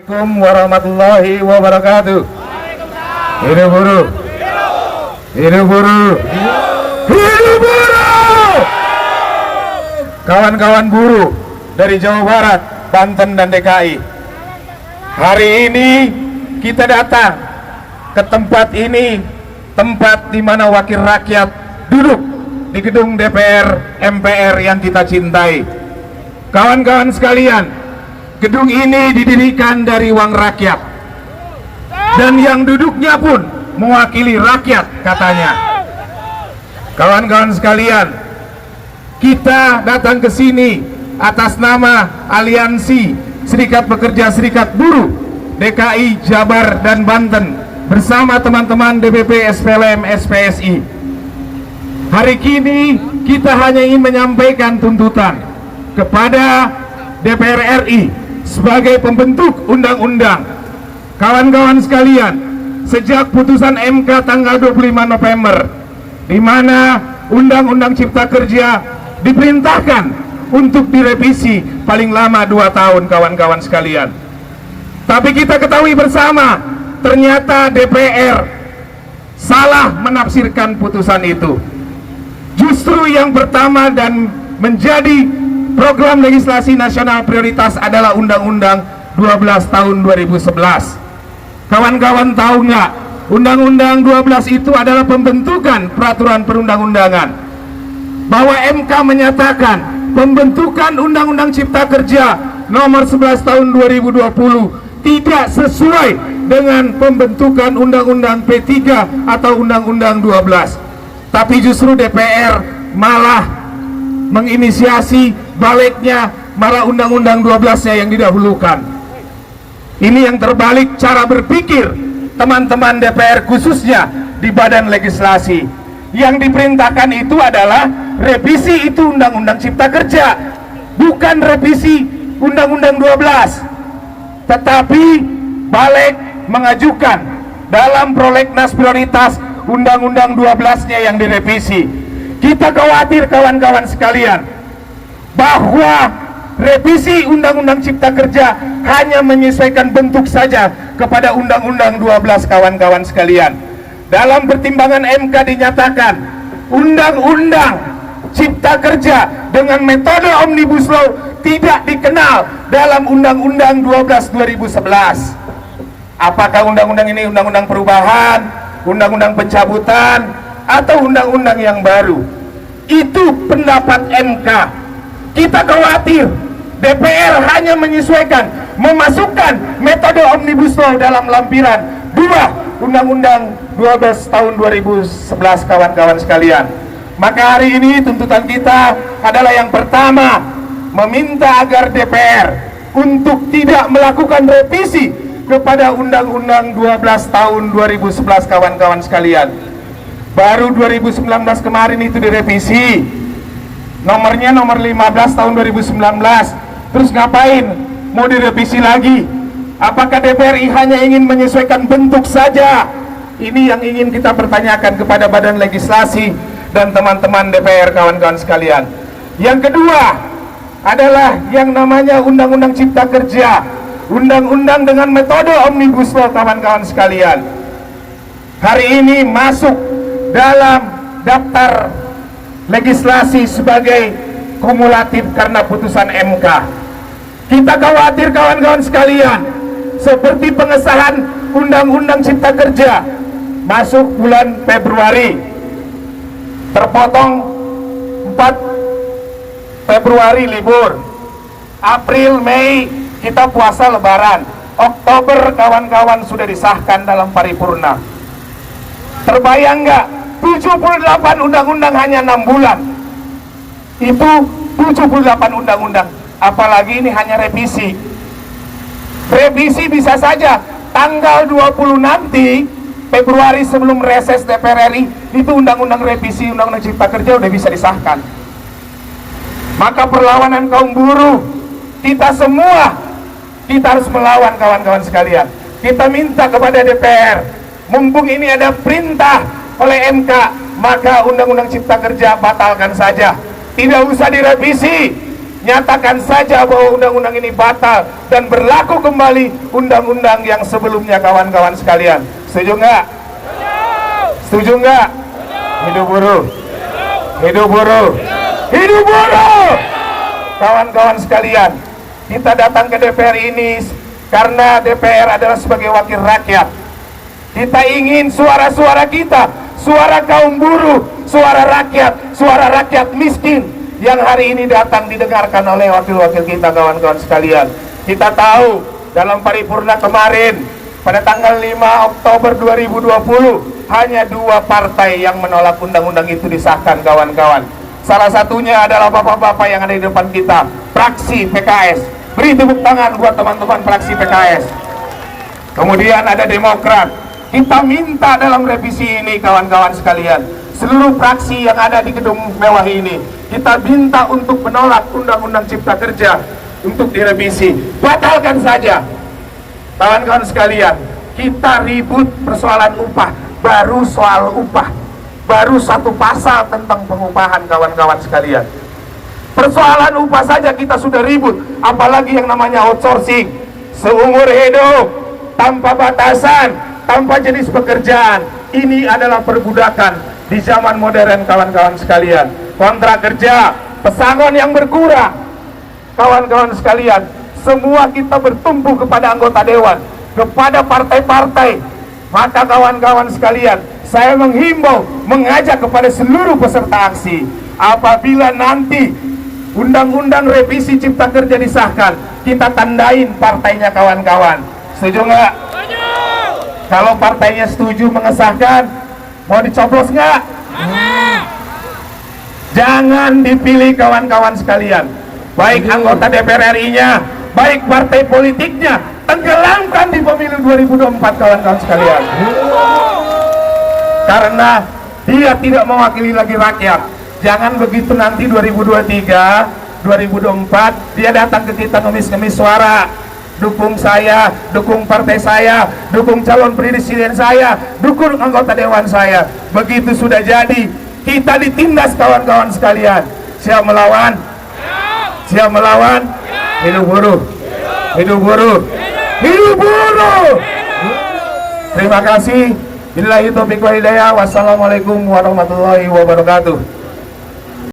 Assalamualaikum warahmatullahi wabarakatuh. Hidup buruh. Hidup buruh. Hidup buruh. Kawan-kawan buruh dari Jawa Barat, Banten dan DKI. Hari ini kita datang ke tempat ini, tempat di mana wakil rakyat duduk di gedung DPR MPR yang kita cintai. Kawan-kawan sekalian, gedung ini didirikan dari uang rakyat, dan yang duduknya pun mewakili rakyat katanya. Kawan-kawan sekalian, kita datang ke sini atas nama Aliansi Serikat Pekerja Serikat Buruh DKI, Jabar, dan Banten bersama teman-teman DPP, SPLM, SPSI. Hari ini kita hanya ingin menyampaikan tuntutan kepada DPR RI sebagai pembentuk undang-undang. Kawan-kawan sekalian, sejak putusan MK tanggal 25 November di mana Undang-Undang Cipta Kerja diperintahkan untuk direvisi paling lama 2 tahun, kawan-kawan sekalian. Tapi kita ketahui bersama, ternyata DPR salah menafsirkan putusan itu. Justru yang pertama dan menjadi program legislasi nasional prioritas adalah Undang-Undang 12 tahun 2011. Kawan-kawan tahu nggak, Undang-Undang 12 itu adalah pembentukan peraturan perundang-undangan, bahwa MK menyatakan pembentukan Undang-Undang Cipta Kerja nomor 11 tahun 2020 tidak sesuai dengan pembentukan Undang-Undang P3 atau Undang-Undang 12. Tapi justru DPR malah menginisiasi baliknya, malah Undang-Undang 12-nya yang didahulukan. Ini yang terbalik cara berpikir teman-teman DPR, khususnya di badan legislasi. Yang diperintahkan itu adalah revisi itu Undang-Undang Cipta Kerja, bukan revisi Undang-Undang 12. Tetapi balik mengajukan dalam prolegnas prioritas Undang-Undang 12-nya yang direvisi. Kita khawatir, kawan-kawan sekalian, bahwa revisi Undang-Undang Cipta Kerja hanya menyesuaikan bentuk saja kepada Undang-Undang 12, kawan-kawan sekalian. Dalam pertimbangan MK dinyatakan Undang-Undang Cipta Kerja dengan metode Omnibus Law tidak dikenal dalam Undang-Undang 12 2011. Apakah undang-undang ini undang-undang perubahan, undang-undang pencabutan, atau undang-undang yang baru? Itu pendapat MK. Kita khawatir DPR hanya menyesuaikan, memasukkan metode Omnibus Law dalam lampiran 2 Undang-Undang 12 tahun 2011, kawan-kawan sekalian. Maka hari ini tuntutan kita adalah yang pertama, meminta agar DPR untuk tidak melakukan revisi kepada Undang-Undang 12 tahun 2011, kawan-kawan sekalian. Baru 2019 kemarin itu direvisi, nomornya nomor 15 tahun 2019. Terus ngapain mau direvisi lagi? Apakah DPR hanya ingin menyesuaikan bentuk saja? Ini yang ingin kita pertanyakan kepada badan legislasi dan teman-teman DPR, kawan-kawan sekalian. Yang kedua adalah yang namanya Undang-Undang Cipta Kerja, undang-undang dengan metode Omnibus Law, kawan-kawan sekalian. Hari ini masuk dalam daftar legislasi sebagai kumulatif karena putusan MK. Kita khawatir, kawan-kawan sekalian, seperti pengesahan Undang-Undang Cipta Kerja masuk bulan Februari, terpotong 4 Februari libur, April, Mei kita puasa lebaran, Oktober kawan-kawan sudah disahkan dalam paripurna. Terbayang nggak? 78 undang-undang hanya 6 bulan. Itu 78 undang-undang, apalagi ini hanya revisi. Revisi bisa saja tanggal 20 nanti Februari sebelum reses DPR RI, itu undang-undang revisi Undang-Undang Cipta Kerja udah bisa disahkan. Maka perlawanan kaum buruh, kita semua, kita harus melawan, kawan-kawan sekalian. Kita minta kepada DPR, mumpung ini ada perintah oleh MK, maka Undang-Undang Cipta Kerja batalkan saja, tidak usah direvisi. Nyatakan saja bahwa undang-undang ini batal dan berlaku kembali undang-undang yang sebelumnya, kawan-kawan sekalian. Setuju nggak? Setuju nggak? Hidup buruh! Hidup buruh! Hidup buruh! Kawan-kawan sekalian, kita datang ke DPR ini karena DPR adalah sebagai wakil rakyat. Kita ingin suara-suara kita, suara kaum buruh, suara rakyat miskin yang hari ini datang didengarkan oleh wakil-wakil kita, kawan-kawan sekalian. Kita tahu dalam paripurna kemarin pada tanggal 5 Oktober 2020 hanya 2 partai yang menolak undang-undang itu disahkan, kawan-kawan. Salah satunya adalah bapak-bapak yang ada di depan kita, fraksi PKS. Beri tepuk tangan buat teman-teman fraksi PKS. Kemudian ada Demokrat. Kita minta dalam revisi ini, kawan-kawan sekalian, seluruh fraksi yang ada di gedung mewah ini, kita minta untuk menolak undang-undang cipta kerja untuk direvisi. Batalkan saja. Kawan-kawan sekalian, kita ribut persoalan upah, baru soal upah, baru satu pasal tentang pengupahan, kawan-kawan sekalian. Persoalan upah saja kita sudah ribut, apalagi yang namanya outsourcing. Seumur hidup, tanpa batasan, tanpa jenis pekerjaan. Ini adalah perbudakan di zaman modern, kawan-kawan sekalian. Kontrak kerja, pesangon yang berkurang, kawan-kawan sekalian. Semua kita bertumpu kepada anggota dewan, kepada partai-partai. Maka kawan-kawan sekalian, saya menghimbau, mengajak kepada seluruh peserta aksi, apabila nanti undang-undang revisi cipta kerja disahkan, kita tandain partainya, kawan-kawan. Setuju nggak? Kalau partainya setuju mengesahkan, mau dicoblos nggak? Jangan dipilih, kawan-kawan sekalian. Baik anggota DPR RI-nya, baik partai politiknya, tenggelamkan di pemilu 2024, kawan-kawan sekalian. Karena dia tidak mewakili lagi rakyat. Jangan begitu nanti 2023, 2024 dia datang ke kita ngemis-ngemis suara. Dukung saya, dukung partai saya, dukung calon presiden saya, dukung anggota dewan saya. Begitu sudah jadi, kita ditindas, kawan-kawan sekalian. Siap melawan? Siap melawan? Hidup buruh! Hidup buruh! Hidup buruh! Terima kasih. Billahi taufiq wal hidayah. Wassalamualaikum warahmatullahi wabarakatuh.